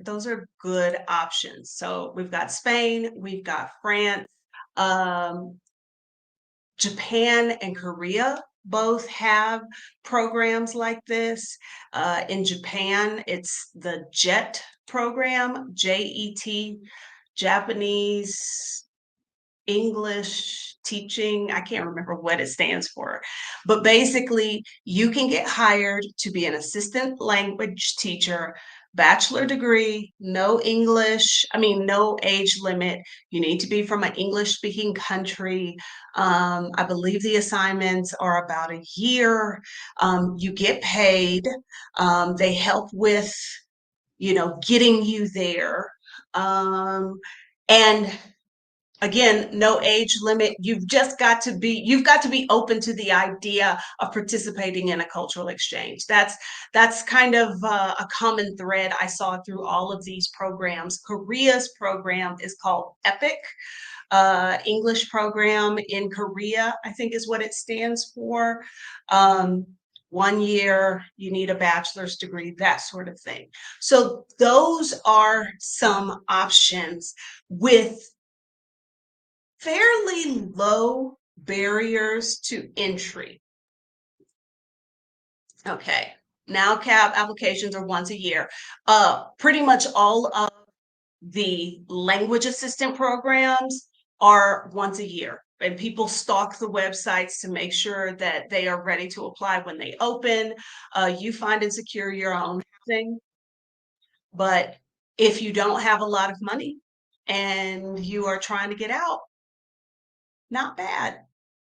those are good options. So we've got Spain, we've got France. Um, Japan and Korea both have programs like this. In Japan, it's the JET program, JET, Japanese English teaching. I can't remember what it stands for, but basically, you can get hired to be an assistant language teacher, bachelor degree, no English, I mean, no age limit. You need to be from an English speaking country. I believe the assignments are about a year. You get paid. They help with, getting you there. And again, no age limit. You've got to be open to the idea of participating in a cultural exchange. That's kind of a common thread I saw through all of these programs. Korea's program is called EPIC. English program in Korea, I think is what it stands for. 1 year, you need a bachelor's degree, that sort of thing. So those are some options with fairly low barriers to entry. Okay. NALCAP applications are once a year. Pretty much all of the language assistant programs are once a year. And people stalk the websites to make sure that they are ready to apply when they open. You find and secure your own thing. But if you don't have a lot of money and you are trying to get out, not bad.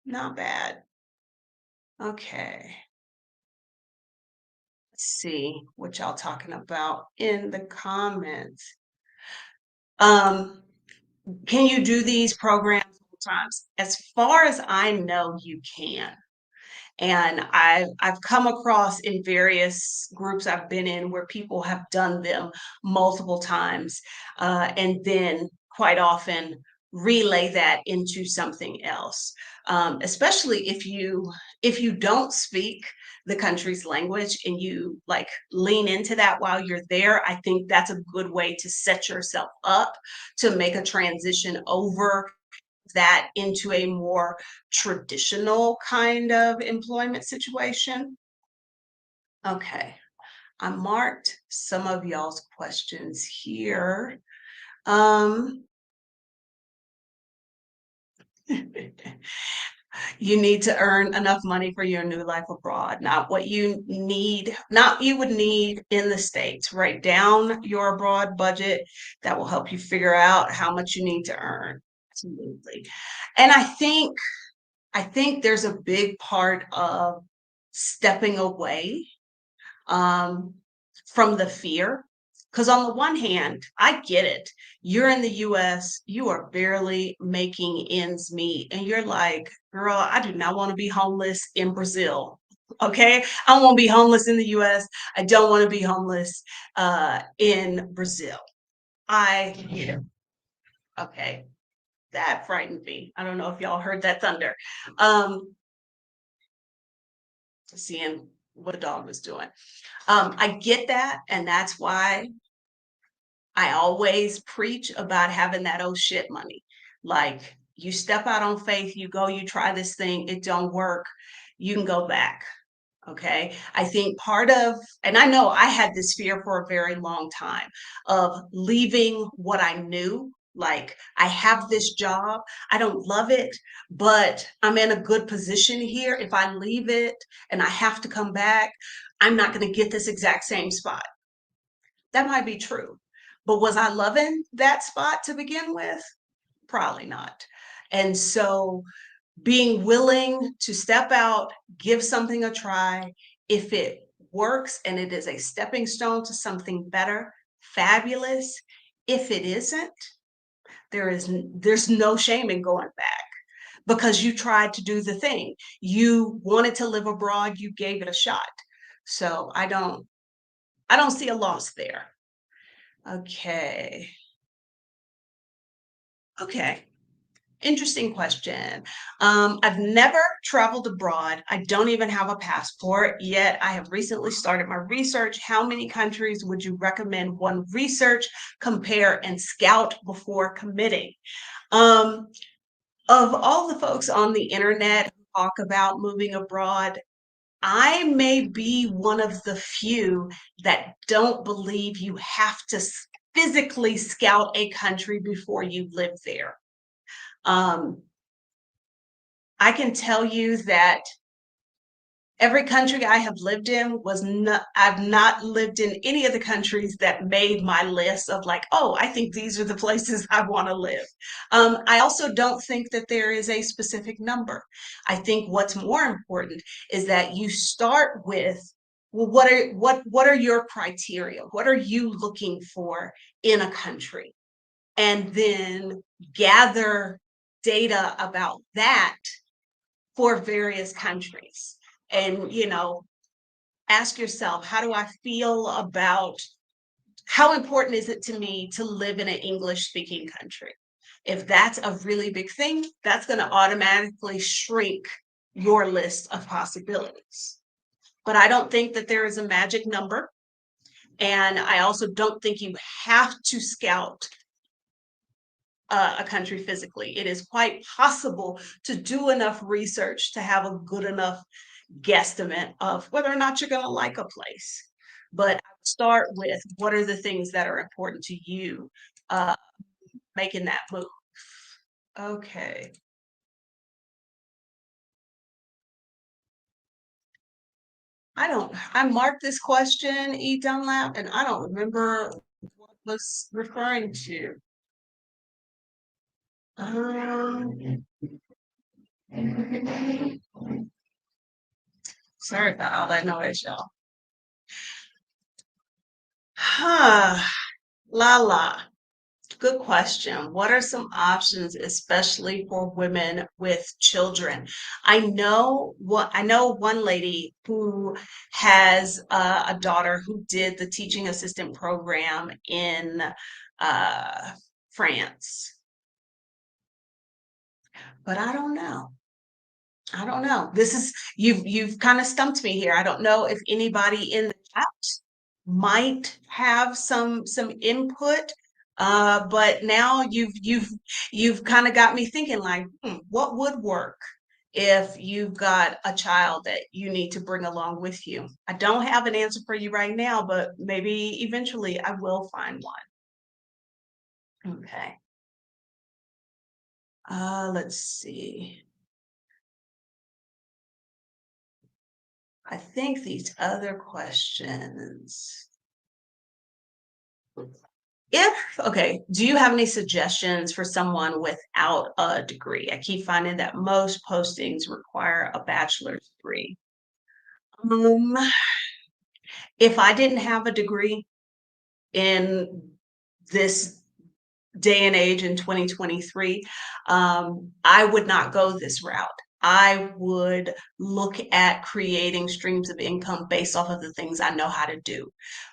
Not bad. Okay. Let's see what y'all talking about in the comments. Um, can you do these programs full times? As far as I know, you can. And I've come across in various groups I've been in where people have done them multiple times, and then quite often relay that into something else. Especially if you don't speak the country's language and you like lean into that while you're there, I think that's a good way to set yourself up to make a transition over that into a more traditional kind of employment situation. Okay. I marked some of y'all's questions here. Um, you need to earn enough money for your new life abroad, not what you need, not you would need in the States. Write down your abroad budget. That will help you figure out how much you need to earn. Absolutely. And I think there's a big part of stepping away um, from the fear. Because on the one hand, I get it. You're in the US, you are barely making ends meet, and you're like, girl, I do not want to be homeless in Brazil. Okay. I don't want to be homeless in the US. I don't want to be homeless in Brazil. I get it. Okay. That frightened me. I don't know if y'all heard that thunder. Um, seeing what a dog was doing. I get that, and that's why I always preach about having that oh shit money. Like you step out on faith, you go, you try this thing, it don't work, you can go back. Okay. I think part of, and I know I had this fear for a very long time of leaving what I knew. Like I have this job, I don't love it, but I'm in a good position here. If I leave it and I have to come back, I'm not going to get this exact same spot. That might be true. But was I loving that spot to begin with? Probably not. And so being willing to step out, give something a try, if it works and it is a stepping stone to something better, fabulous. If it isn't, there's no shame in going back because you tried to do the thing. You wanted to live abroad, you gave it a shot. So I don't see a loss there. Okay. Okay. Interesting question. I've never traveled abroad. I don't even have a passport, yet I have recently started my research. How many countries would you recommend one research, compare, and scout before committing? Um, of all the folks on the internet who talk about moving abroad, I may be one of the few that don't believe you have to physically scout a country before you live there. Um, I can tell you that every country I have lived in was not, I've not lived in any of the countries that made my list of like, oh, I think these are the places I want to live. I also don't think that there is a specific number. I think what's more important is that you start with, well, what are your criteria? What are you looking for in a country? And then gather data about that for various countries. And, ask yourself, how do I feel about how important is it to me to live in an English speaking country? If that's a really big thing, that's going to automatically shrink your list of possibilities. But I don't think that there is a magic number. And I also don't think you have to scout a country physically. It is quite possible to do enough research to have a good enough guesstimate of whether or not you're going to like a place. But I would start with what are the things that are important to you uh, making that move. Okay. I marked this question, E. Dunlap, and I don't remember what it was referring to. Um, sorry about all that noise, y'all. Huh. La la. Good question. What are some options, especially for women with children? I know one lady who has a daughter who did the teaching assistant program in uh, France, but I don't know. I don't know. You've kind of stumped me here. I don't know if anybody in the chat might have some input. But now you've kind of got me thinking like, what would work? if you've got a child that you need to bring along with you. I don't have an answer for you right now, but maybe eventually I will find one. Okay. Let's see. I think these other questions. Okay, do you have any suggestions for someone without a degree? I keep finding that most postings require a bachelor's degree. Um, if I didn't have a degree in this day and age in 2023, I would not go this route. I would look at creating streams of income based off of the things I know how to do.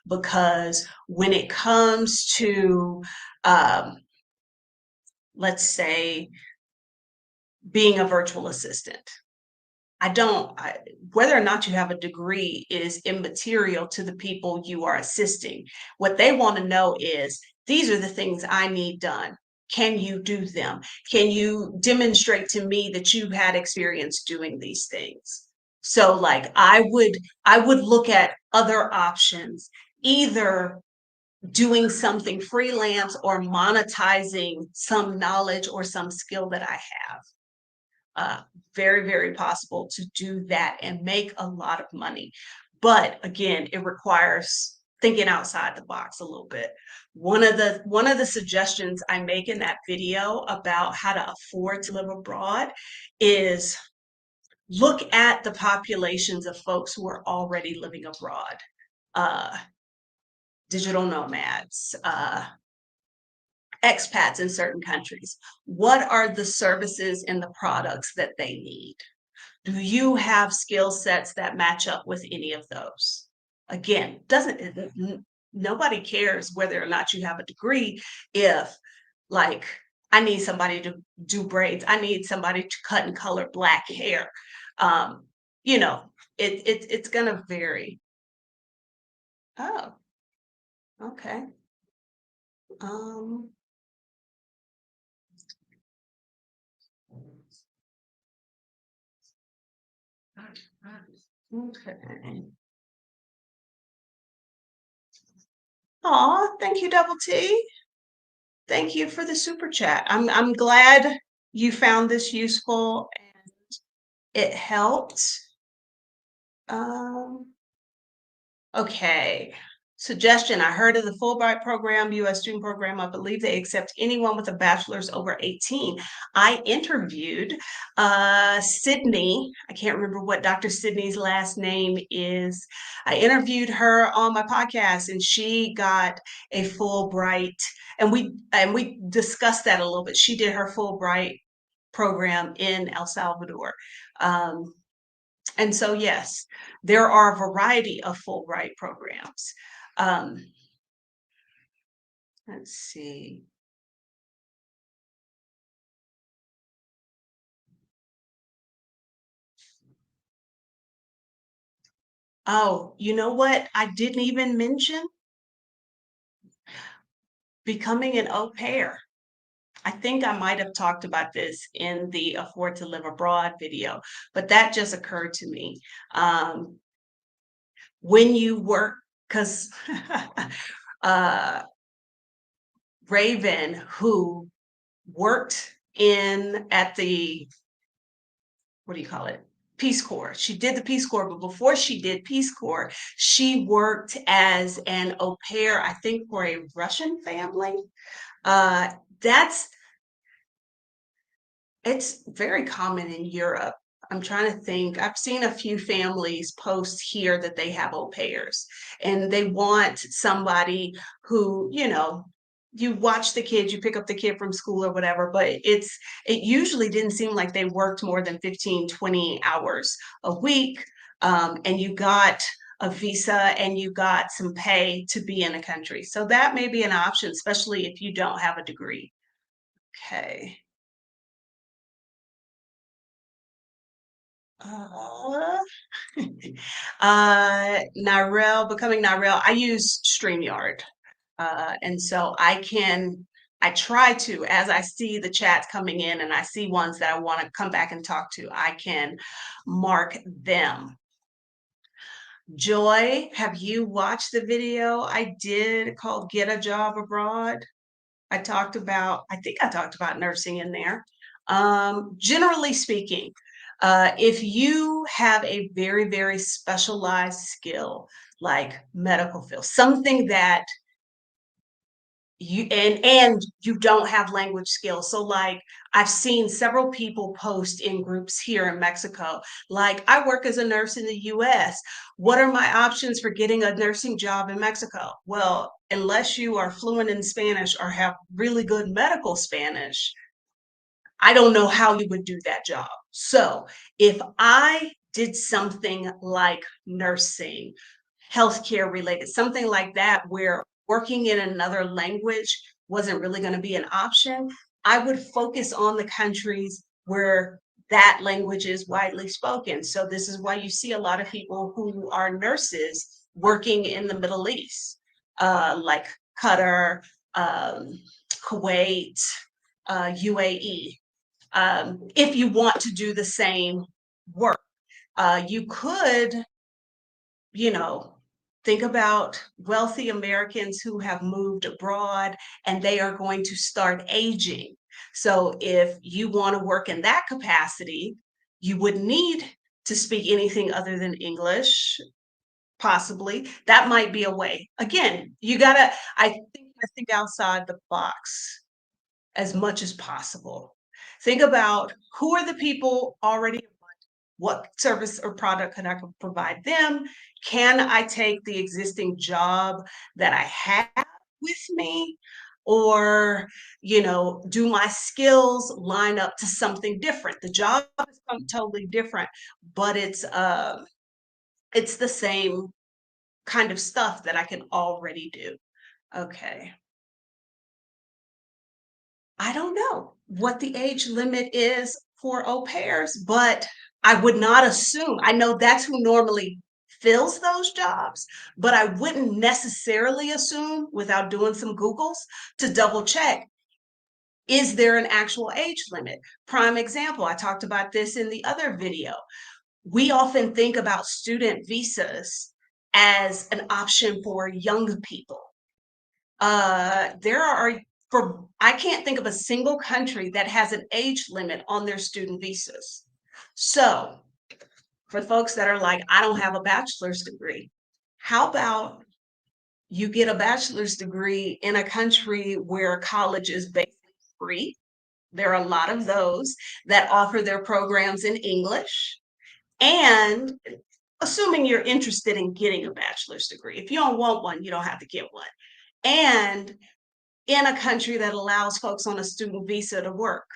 Because when it comes to, um, let's say, being a virtual assistant, I don't, I, whether or not you have a degree is immaterial to the people you are assisting. What they want to know is these are the things I need done. Can you do them? Can you demonstrate to me that you had experience doing these things? So like I would look at other options, either doing something freelance or monetizing some knowledge or some skill that I have. uh, Very, very possible to do that and make a lot of money. But again, it requires thinking outside the box a little bit. One of the suggestions I make in that video about how to afford to live abroad is look at the populations of folks who are already living abroad. Uh, Digital nomads, expats in certain countries. What are the services and the products that they need? Do you have skill sets that match up with any of those? Again, doesn't nobody cares whether or not you have a degree if, like, I need somebody to do braids, I need somebody to cut and color black hair. Um, you know, it's gonna vary. Oh, okay. Um, okay. Aw, thank you, Double T. Thank you for the super chat. I'm glad you found this useful and it helped. Um, okay. Suggestion. I heard of the Fulbright program, US student program. I believe they accept anyone with a bachelor's over 18. I interviewed Sydney. I can't remember what Dr. Sydney's last name is. I interviewed her on my podcast and she got a Fulbright, and we discussed that a little bit. She did her Fulbright program in El Salvador. Um, and so, yes, there are a variety of Fulbright programs. Um, let's see. Oh, you know what? I didn't even mention becoming an au pair. I think I might have talked about this in the Afford to Live Abroad video, but that just occurred to me. Um, when you work, because uh, Raven, who worked in at the, what do you call it? Peace Corps. She did the Peace Corps, but before she did Peace Corps, she worked as an au pair, I think, for a Russian family. Uh, that's It's very common in Europe. I'm trying to think. I've seen a few families post here that they have au pairs and they want somebody who, you watch the kids, you pick up the kid from school or whatever, but it usually didn't seem like they worked more than 15, 20 hours a week. And you got a visa and you got some pay to be in a country. So that may be an option, especially if you don't have a degree. Okay. Uh, Nirel, becoming Nirel, I use StreamYard. And so I can I try to, as I see the chats coming in and I see ones that I want to come back and talk to, I can mark them. Joy, have you watched the video I did called Get a Job Abroad? I think I talked about nursing in there. Generally speaking, if you have a very, very specialized skill like medical field, something that and you don't have language skills. So like I've seen several people post in groups here in Mexico, like I work as a nurse in the US. What are my options for getting a nursing job in Mexico? Well, unless you are fluent in Spanish or have really good medical Spanish, I don't know how you would do that job. So if I did something like nursing, healthcare related, something like that, where working in another language wasn't really going to be an option, I would focus on the countries where that language is widely spoken. So this is why you see a lot of people who are nurses working in the Middle East, like Qatar, um, Kuwait, UAE. If you want to do the same work, you could, you know, think about wealthy Americans who have moved abroad and they are going to start aging. So if you want to work in that capacity, you would need to speak anything other than English, possibly. That might be a way. Again, you gotta, I think outside the box as much as possible. Think about who are the people already, what service or product can I provide them? Can I take the existing job that I have with me? Or, do my skills line up to something different? The job is totally different, but it's the same kind of stuff that I can already do. Okay. I don't know what the age limit is for au pairs, but I would not assume. I know that's who normally fills those jobs, but I wouldn't necessarily assume without doing some Googles to double check. Is there an actual age limit? Prime example, I talked about this in the other video. We often think about student visas as an option for young people. There are for I can't think of a single country that has an age limit on their student visas. So, for folks that are like, I don't have a bachelor's degree, how about you get a bachelor's degree in a country where college is basically free? There are a lot of those that offer their programs in English. And assuming you're interested in getting a bachelor's degree, if you don't want one, you don't have to get one. And in a country that allows folks on a student visa to work.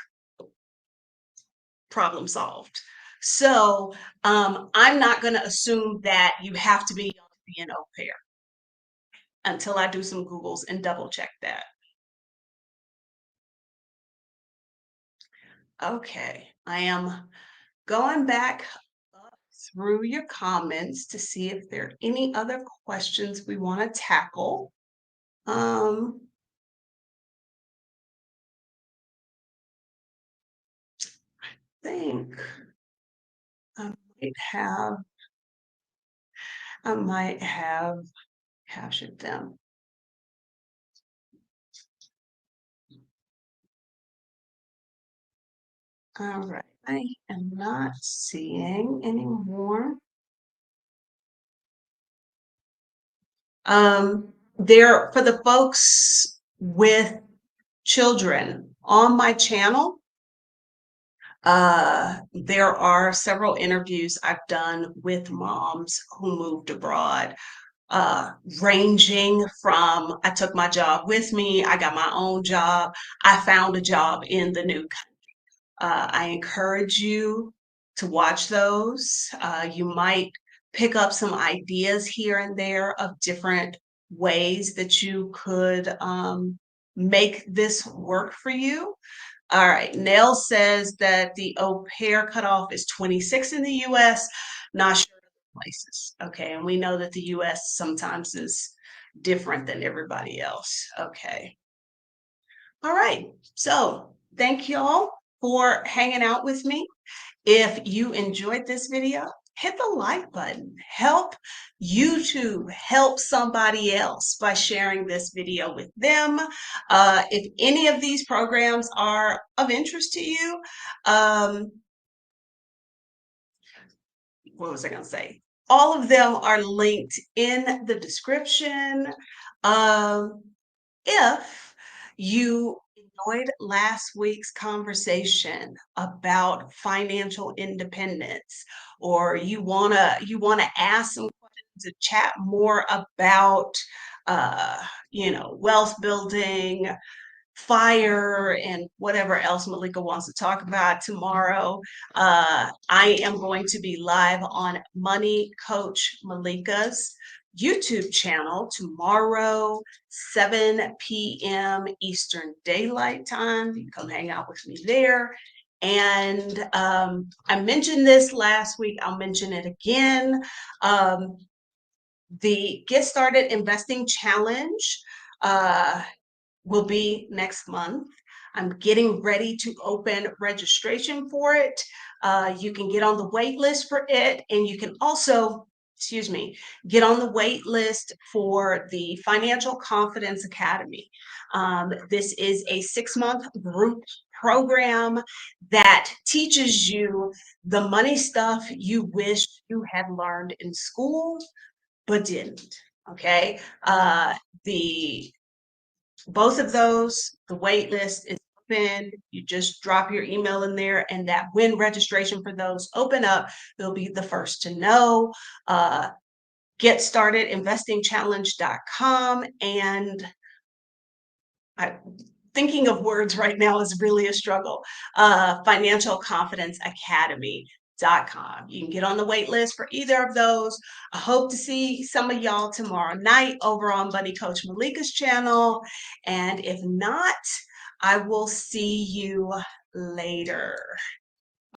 Problem solved. So I'm not going to assume that you have to be an au pair until I do some Googles and double check that. Okay, I am going back up through your comments to see if there are any other questions we want to tackle. I think I might have I might have captured them. All right, I am not seeing any more. There, for the folks with children on my channel, there are several interviews I've done with moms who moved abroad, uh, ranging from I took my job with me, I got my own job, I found a job in the new country. I encourage you to watch those. You might pick up some ideas here and there of different ways that you could make this work for you. All right, Nell says that the au pair cutoff is 26 in the US, not sure other places. Okay, and we know that the US sometimes is different than everybody else. Okay. All right. So thank y'all for hanging out with me. If you enjoyed this video, hit the like button. Help YouTube help somebody else by sharing this video with them. If any of these programs are of interest to you, um, what was I going to say? All of them are linked in the description. Um, if you enjoyed last week's conversation about financial independence, or you wanna ask some questions to chat more about uh, wealth building, fire, and whatever else Malika wants to talk about tomorrow. I am going to be live on Money Coach Malika's YouTube channel tomorrow, 7 p.m. Eastern Daylight Time. You can come hang out with me there. And I mentioned this last week. I'll mention it again. Um, the Get Started Investing Challenge. Will be next month. I'm getting ready to open registration for it. You can get on the wait list for it, and you can also, excuse me, get on the wait list for the Financial Confidence Academy. This is a 6-month group program that teaches you the money stuff you wish you had learned in school but didn't. Okay. The both of those, the wait list is open. You just drop your email in there, and that when registration for those open up, you'll be the first to know. Get started investingchallenge.com. And I, thinking of words right now is really a struggle. Financial Confidence Academy.com. You can get on the wait list for either of those. I hope to see some of y'all tomorrow night over on Buddy Coach Malika's channel. And if not, I will see you later.